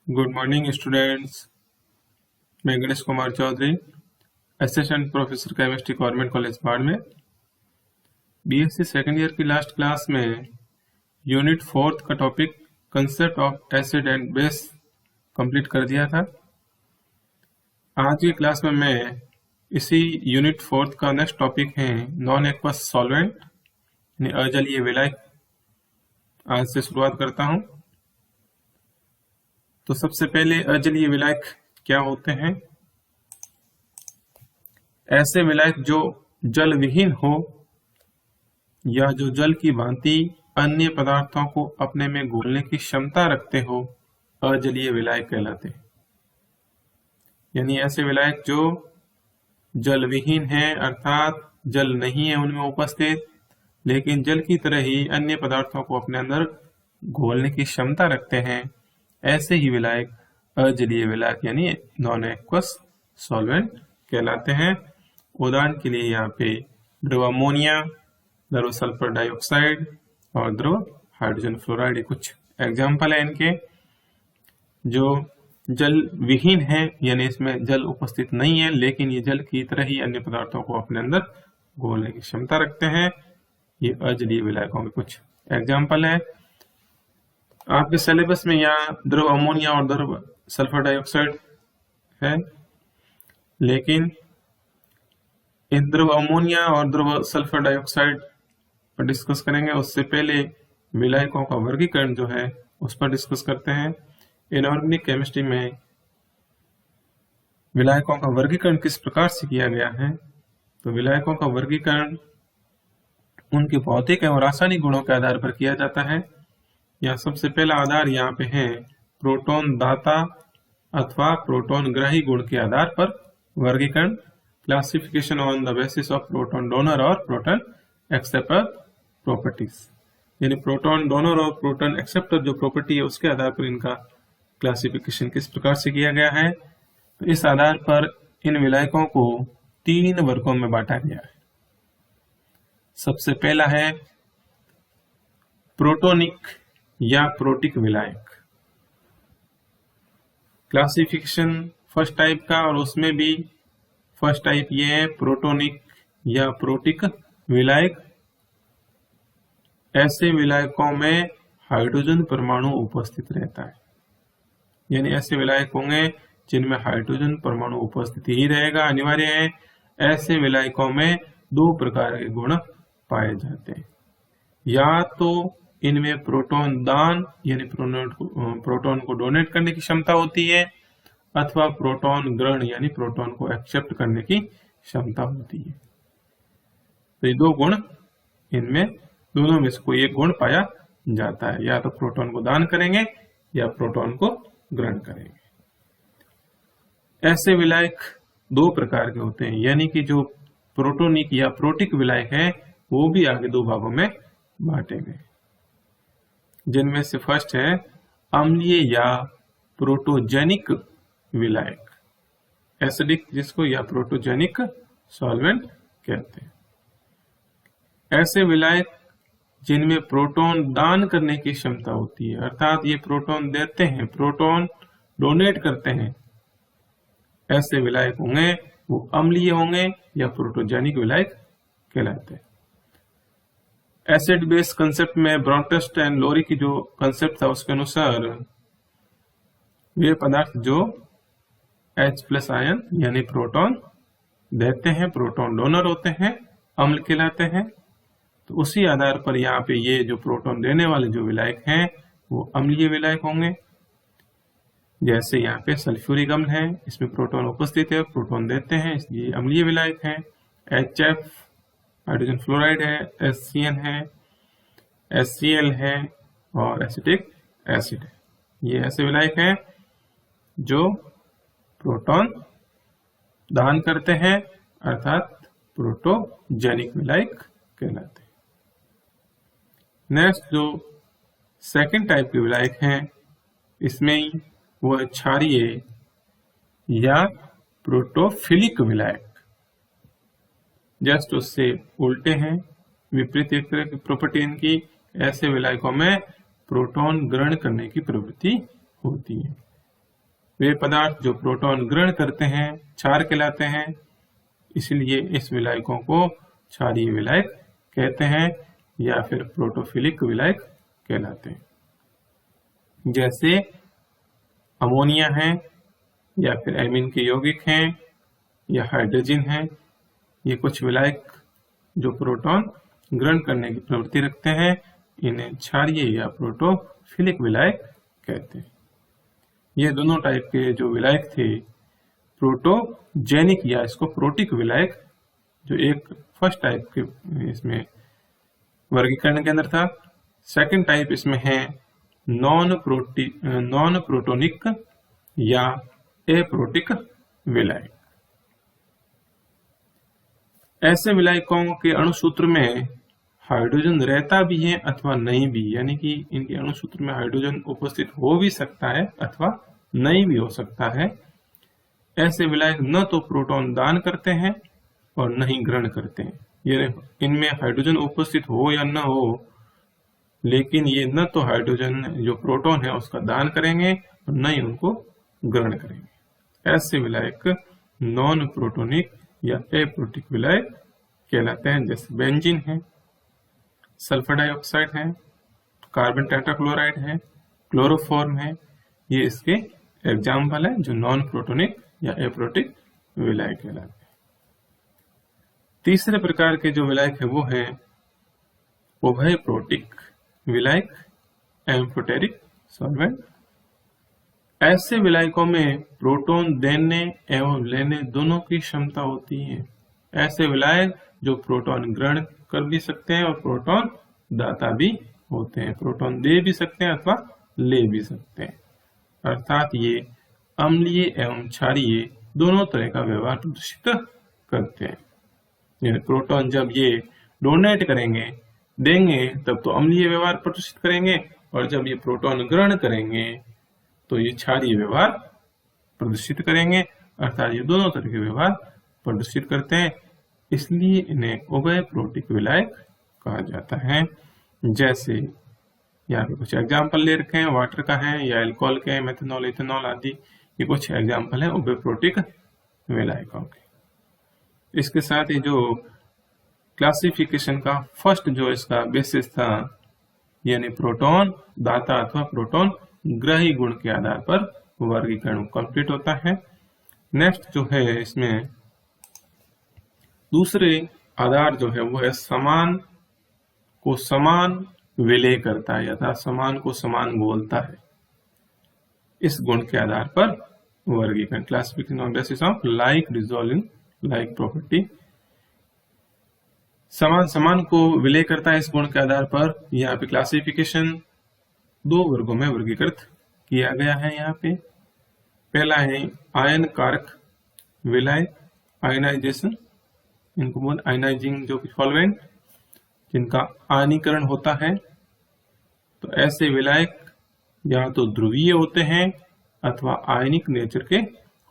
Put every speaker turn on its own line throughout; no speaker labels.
Good morning students. मैं Ganesh Kumar Chaudhary, assistant professor chemistry government college Barmer. BSc second year की last class में unit 4 का topic concept of acid and base complete कर दिया था। आज की क्लास में मैं इसी यूनिट 4 का नेक्स्ट टॉपिक है नॉन एक्वस सॉल्वेंट यानी अजलीय विलायक, आज से शुरुआत करता हूं। तो सबसे पहले अजलीय विलायक क्या होते हैं? ऐसे विलायक जो जल विहीन हो या जो जल की भांति अन्य पदार्थों को अपने में घोलने की क्षमता रखते हो, अजलीय विलायक कहलाते हैं। यानी ऐसे विलायक जो जल विहीन है, अर्थात जल नहीं है उनमें उपस्थित, लेकिन जल की तरह ही अन्य पदार्थों को अपने अंदर घोलने की क्षमता रखते हैं, ऐसे ही विलायक अजलीय विलायक यानी नॉन एक्वस सॉल्वेंट कहलाते हैं। उदाहरण के लिए यहाँ पे द्रव अमोनिया, द्रव सल्फर डाइऑक्साइड और द्रव हाइड्रोजन फ्लोराइड, कुछ एग्जाम्पल है इनके। जो जल विहीन है यानी इसमें जल उपस्थित नहीं है, लेकिन ये जल की तरह ही अन्य पदार्थों को अपने अंदर घोलने की क्षमता रखते हैं, ये अजलीय विलायकों के कुछ एग्जाम्पल है। आपके सिलेबस में यहाँ द्रव अमोनिया और द्रव सल्फर डाइऑक्साइड है, लेकिन इन द्रव अमोनिया और द्रव सल्फर डाइऑक्साइड पर डिस्कस करेंगे। उससे पहले विलायकों का वर्गीकरण जो है उस पर डिस्कस करते हैं। इनऑर्गेनिक केमिस्ट्री में विलायकों का वर्गीकरण किस प्रकार से किया गया है? तो विलायकों का वर्गीकरण उनके भौतिक एवं रासायनिक गुणों के आधार पर किया जाता है। या सबसे पहला आधार यहाँ पे है प्रोटॉन दाता अथवा प्रोटॉन ग्राही गुण के आधार पर वर्गीकरण, classification on the basis of proton donor और प्रोटॉन एक्सेप्टर प्रॉपर्टीज। यानी प्रोटॉन डोनर और प्रोटॉन एक्सेप्टर जो प्रॉपर्टी है उसके आधार पर इनका क्लासिफिकेशन किस प्रकार से किया गया है। तो इस आधार पर इन विलायकों को 3 वर्गों में बांटा गया है। सबसे पहला है प्रोटोनिक या प्रोटिक विलायक। क्लासिफिकेशन फर्स्ट टाइप का, और उसमें भी फर्स्ट टाइप ये है प्रोटोनिक या प्रोटिक विलायक। ऐसे विलायकों में हाइड्रोजन परमाणु उपस्थित रहता है, यानी ऐसे विलायक होंगे जिनमें हाइड्रोजन परमाणु उपस्थित ही रहेगा, अनिवार्य है। ऐसे विलायकों में 2 प्रकार के गुण पाए जाते हैं। या तो इनमें प्रोटॉन दान यानी प्रोटॉन को डोनेट करने की क्षमता होती है, अथवा प्रोटॉन ग्रहण यानी प्रोटॉन को एक्सेप्ट करने की क्षमता होती है। तो ये 2 गुण इनमें दोनों में से कोई एक गुण पाया जाता है, या तो प्रोटॉन को दान करेंगे या प्रोटॉन को ग्रहण करेंगे। ऐसे विलायक 2 प्रकार के होते हैं, यानी कि जो प्रोटोनिक या प्रोटिक विलायक है वो भी आगे 2 भागों में बांटे गए, जिनमें से फर्स्ट है अम्लीय या प्रोटोजेनिक विलायक, एसिडिक जिसको, या प्रोटोजेनिक सॉल्वेंट कहते हैं। ऐसे विलायक जिनमें प्रोटॉन दान करने की क्षमता होती है, अर्थात ये प्रोटॉन देते हैं, प्रोटॉन डोनेट करते हैं, ऐसे विलायक होंगे वो अम्लीय होंगे या प्रोटोजेनिक विलायक कहलाते हैं। एसिड बेस कंसेप्ट में ब्रॉन्टेस्ट एंड लोरी की जो कंसेप्ट था उसके अनुसार वे पदार्थ जो H+ आयन यानी प्रोटॉन देते हैं, प्रोटॉन डोनर होते हैं, अम्ल कहलाते हैं। तो उसी आधार पर यहाँ पे ये जो प्रोटॉन देने वाले जो विलायक हैं वो अम्लीय विलायक होंगे। जैसे यहाँ पे सल्फ्यूरिक अम्ल है, इसमें प्रोटॉन उपस्थित है, प्रोटॉन देते हैं, इसलिए अम्लीय विलायक है। HF हाइड्रोजन फ्लोराइड है, HCN है, HCl है और एसिटिक एसिड है। ये ऐसे विलायक हैं जो प्रोटॉन दान करते हैं, अर्थात प्रोटोजेनिक विलायक कहलाते हैं। नेक्स्ट जो सेकंड टाइप के विलायक हैं, इसमें वो क्षारीय या प्रोटोफिलिक विलायक, जस्ट उससे उल्टे हैं, विपरीत एक तरह की प्रॉपर्टी इनकी। ऐसे विलायकों में प्रोटॉन ग्रहण करने की प्रवृत्ति होती है, वे पदार्थ जो प्रोटॉन ग्रहण करते हैं क्षार कहलाते हैं, इसलिए इस विलायकों को क्षारीय विलायक कहते हैं या फिर प्रोटोफिलिक विलायक कहलाते हैं। जैसे अमोनिया है या फिर एमीन के यौगिक हैं या हाइड्रोजन है, ये कुछ विलायक जो प्रोटॉन ग्रहण करने की प्रवृत्ति रखते हैं, इन्हें क्षारीय या प्रोटोफिलिक विलायक कहते हैं। ये दोनों टाइप के जो विलायक थे, प्रोटोजेनिक या इसको प्रोटिक विलायक, जो एक फर्स्ट टाइप के इसमें वर्गीकरण के अंदर था। सेकंड टाइप इसमें है नॉन प्रोटोनिक या एप्रोटिक विलायक। ऐसे विलायकों के अणुसूत्र में हाइड्रोजन रहता भी है अथवा नहीं भी, यानी कि इनके अणुसूत्र में हाइड्रोजन उपस्थित हो भी सकता है अथवा नहीं भी हो सकता है। ऐसे विलायक न तो प्रोटॉन दान करते हैं और न ही ग्रहण करते हैं। ये इनमें हाइड्रोजन उपस्थित हो या न हो, लेकिन ये न तो हाइड्रोजन जो प्रोटॉन है उसका दान करेंगे और न ही उनको ग्रहण करेंगे। ऐसे विलायक नॉन प्रोटोनिक या एप्रोटिक विलायक कहलाते हैं। जैसे बेंजीन है, सल्फर डाइऑक्साइड है, कार्बन टेट्राक्लोराइड है, क्लोरोफॉर्म है, ये इसके एग्जाम्पल है जो नॉन प्रोटोनिक या एप्रोटिक विलायक कहलाते हैं। तीसरे प्रकार के जो विलायक है वो है उभय प्रोटिक विलायक, एम्फोटेरिक सॉल्वेंट। ऐसे विलायकों में प्रोटॉन देने एवं लेने दोनों की क्षमता होती है। ऐसे विलायक जो प्रोटॉन ग्रहण कर भी सकते हैं और प्रोटॉन दाता भी होते हैं, प्रोटॉन दे भी सकते हैं अथवा ले भी सकते हैं। अर्थात ये अम्लीय एवं क्षारीय दोनों तरह का व्यवहार प्रदर्शित करते हैं। प्रोटॉन जब ये डोनेट करेंगे, देंगे, तब तो अम्लीय व्यवहार प्रदर्शित करेंगे, और जब ये प्रोटॉन ग्रहण करेंगे तो ये क्षारीय व्यवहार प्रदर्शित करेंगे। अर्थात ये दोनों तरह के व्यवहार प्रदर्शित करते हैं, इसलिए इन्हें उभय प्रोटिक विलायक कहा जाता है। जैसे यहाँ पे कुछ एग्जाम्पल ले रखे हैं, वाटर का है या अल्कोहल के, मेथनॉल, इथेनॉल आदि, ये कुछ एग्जाम्पल है उभय प्रोटिक विलायकों के। इसके साथ ही जो क्लासिफिकेशन का फर्स्ट जो इसका बेसिस था, यानी प्रोटॉन दाता अथवा प्रोटॉन ग्रही गुण के आधार पर वर्गीकरण कंप्लीट होता है। नेक्स्ट जो है इसमें दूसरे आधार जो है वो है समान को समान विलय करता है, अर्थात समान को समान बोलता है। इस गुण के आधार पर वर्गीकरण, classification on basis of like resolve in like property. समान समान को विलय करता है इस गुण के आधार पर। यहाँ पे क्लासिफिकेशन दो वर्गों में वर्गीकृत किया गया है। यहाँ पे पहला है आयन कारक विलय, आयनाइजेशन, इनको बोल आयनाइजिंग जो सॉल्वेंट जिनका आयनीकरण होता है। तो ऐसे विलायक या तो ध्रुवीय होते हैं अथवा आयनिक नेचर के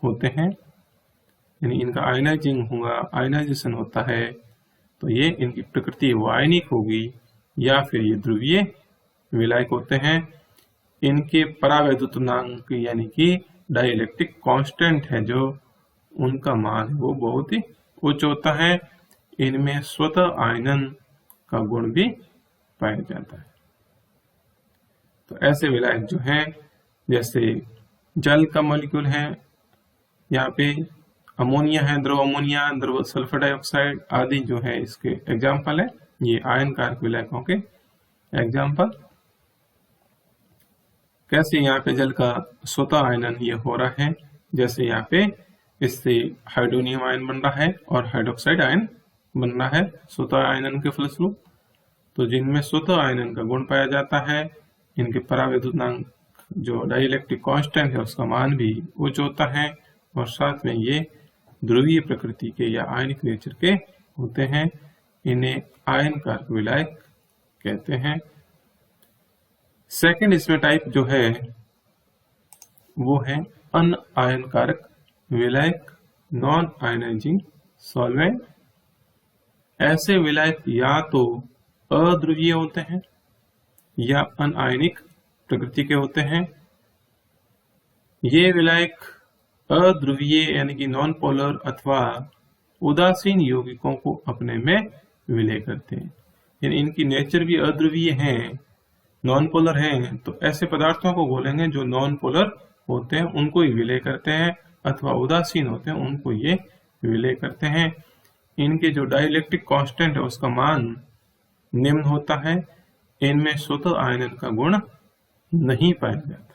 होते हैं, यानी इनका आयनाइजेशन होता है तो ये इनकी प्रकृति वो आयनिक होगी, या फिर ये ध्रुवीय विलायक होते हैं। इनके परावैद्युतनांक यानी कि डाइलेक्ट्रिक कांस्टेंट है जो उनका मान है वो बहुत ही उच्च होता है। इनमें स्वतः आयनन का गुण भी पाया जाता है। तो ऐसे विलायक जो हैं, जैसे जल का मॉलिक्यूल है, यहाँ पे अमोनिया है, द्रव अमोनिया, द्रव सल्फर डाइऑक्साइड आदि जो है इसके एग्जाम्पल है। ये आयन कारक विलायकों के एग्जाम्पल। कैसे यहाँ पे जल का स्वतः आयनन ये हो रहा है, जैसे यहाँ पे इससे हाइड्रोनियम आयन बन रहा है और हाइड्रोक्साइड आयन बन रहा है स्वतः आयनन के फलस्वरूप। तो जिनमें स्वतः आयनन का गुण पाया जाता है, इनके परावैद्युतनांक जो डाइलेक्ट्रिक कांस्टेंट है उसका मान भी उच्च होता है, और साथ में ये ध्रुवीय प्रकृति के या आयनिक नेचर के होते हैं। इन्हें आयन कारक विलायक कहते हैं। सेकंड इसमें टाइप जो है वो है अनआयन कारक विलायक, नॉन आयनाइजिंग सॉल्वेंट। ऐसे विलायक या तो अध्रुवीय होते हैं या अनआयनिक प्रकृति के होते हैं। ये विलायक अध्रुवीय यानी कि नॉन पोलर अथवा उदासीन यौगिकों को अपने में विलय करते हैं, यानी इनकी नेचर भी अध्रुवीय है, नॉन पोलर हैं, तो ऐसे पदार्थों को बोलेंगे जो नॉन पोलर होते हैं उनको ही विलय करते हैं, अथवा उदासीन होते हैं उनको ये विलय करते हैं। इनके जो डाइलेक्ट्रिक कांस्टेंट है उसका मान निम्न होता है। इनमें स्वतः आयनन का गुण नहीं पाया जाता है।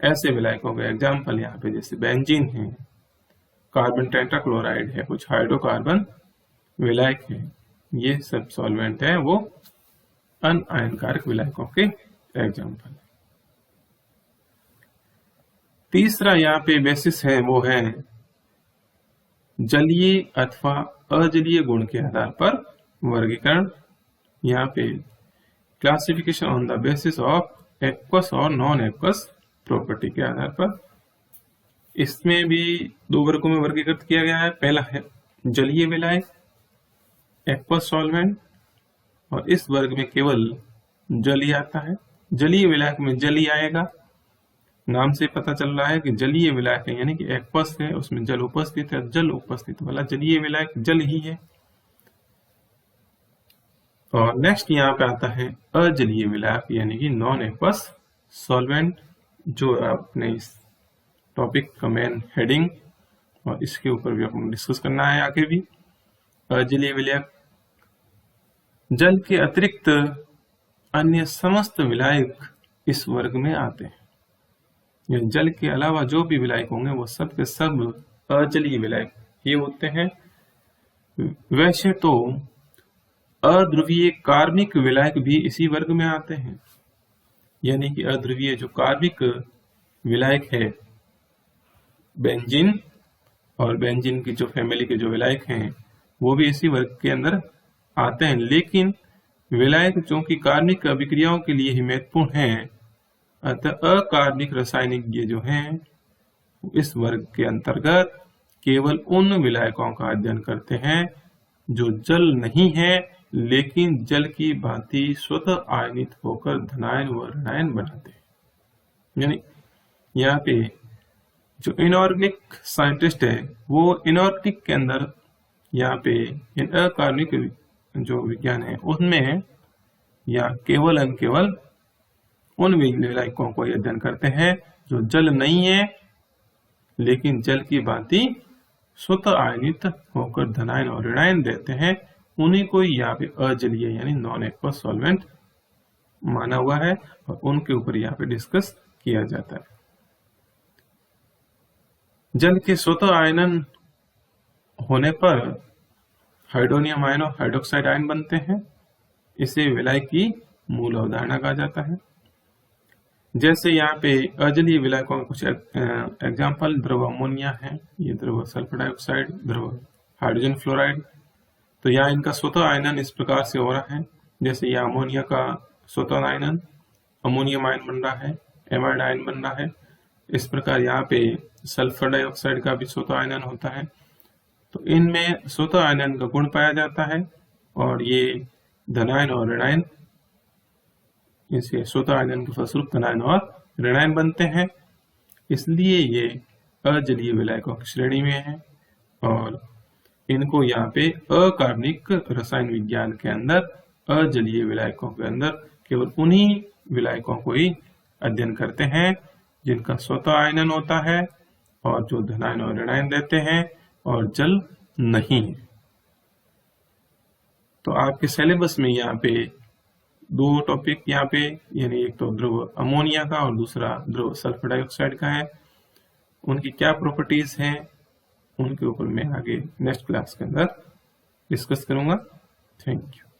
ऐसे विलायकों का एग्जाम्पल यहाँ पे जैसे बेंजीन है, कार्बन टेट्राक्लोराइड है, कुछ हाइड्रोकार्बन विलायक है, ये सब सॉल्वेंट है वो अनआयनकारक विलायकों के एग्जाम्पल है। तीसरा यहाँ पे बेसिस है वो है जलीय अथवा अजलीय गुण के आधार पर वर्गीकरण। यहाँ पे classification on the basis of aqueous और नॉन एक्वस प्रॉपर्टी के आधार पर। इसमें भी दो वर्गों में वर्गीकृत किया गया है। पहला है जलीय विलायक, एक्वस सॉल्वेंट, और इस वर्ग में केवल जल ही आता है। जलीय विलायक में जल ही आएगा, नाम से पता चल रहा है कि जलीय विलायक है, यानी कि एक्वस है उसमें जल उपस्थित है, जल उपस्थित वाला जलीय विलायक जल ही है। और नेक्स्ट यहाँ पे आता है अजलीय विलायक यानी कि नॉन एक्वस सॉल्वेंट, जो अपने इस टॉपिक का मेन हेडिंग और इसके ऊपर भी अपन डिस्कस करना है आगे भी। अजलीय विलायक जल के अतिरिक्त अन्य समस्त विलायक इस वर्ग में आते हैं। यानी जल के अलावा जो भी विलायक होंगे वो सब के सब अजलीय विलायक ये होते हैं। वैसे तो अध्रुवीय कार्बनिक विलायक भी इसी वर्ग में आते हैं, यानी कि अध्रुवीय जो कार्बनिक विलायक है बेंजीन, और बेंजीन की जो फैमिली के जो विलायक हैं वो भी इसी वर्ग के अंदर आते हैं। लेकिन विलायक जो कि कार्बनिक अभिक्रियाओं के लिए ही महत्वपूर्ण हैं, अतः अकार्बनिक रासायनिक ये जो हैं इस वर्ग के अंतर्गत केवल उन विलायकों का अध्ययन करते हैं जो जल नहीं है लेकिन जल की भांति स्वतः आयनित होकर धनायन व ऋणायन बनाते हैं। यानी यहाँ पे जो इनऑर्गेनिक साइंटिस्ट है वो इनऑर्गेनिक के अंदर यहाँ पे इन अकार्बनिक जो विज्ञान है उसमें या केवल केवल उन विलायकों को अध्ययन करते हैं जो जल नहीं है लेकिन जल की भांति स्वतः आयनित होकर धनायन और ऋणायन देते हैं, उन्हीं को यहाँ पे अजलीय यानी नॉन एक्वस सॉल्वेंट माना हुआ है और उनके ऊपर यहाँ पे डिस्कस किया जाता है। जल के स्वतः आयनन होने पर हाइड्रोनियम आयन और हाइड्रोक्साइड आयन बनते हैं। इसे विलायक की मूल अवधारणा कहा जाता है। जैसे यहाँ पे अजलीय विलायकों के कुछ एग्जाम्पल द्रव अमोनिया है, ये द्रव सल्फर डाइऑक्साइड, द्रव हाइड्रोजन फ्लोराइड। तो यहाँ इनका स्वतः आयनन इस प्रकार से हो रहा है, जैसे यहाँ अमोनिया का स्वतः आयनन अमोनियम आयन बन रहा है, एमाइड आयन बन रहा है। इस प्रकार यहाँ पे सल्फर डाइऑक्साइड का भी स्वतः आयनन होता है। तो इनमें स्वतः आयनन का गुण पाया जाता है और ये धनायन और ऋणायन, इसे स्वतः आयनन के फलस्वरूप धनायन और ऋणायन बनते हैं। इसलिए ये अजलीय विलायकों की श्रेणी में है और इनको यहाँ पे अकार्बनिक रसायन विज्ञान के अंदर अजलीय विलायकों के अंदर केवल उन्हीं विलायकों को ही अध्ययन करते हैं जिनका स्वतः आयनन होता है और जो धनायन और ऋणायन देते हैं और जल नहीं है। तो आपके सिलेबस में यहाँ पे दो टॉपिक यहाँ पे, यानी एक तो द्रव अमोनिया का और दूसरा द्रव सल्फर डाइऑक्साइड का है। उनकी क्या प्रॉपर्टीज हैं उनके ऊपर मैं आगे नेक्स्ट क्लास के अंदर डिस्कस करूंगा। Thank you.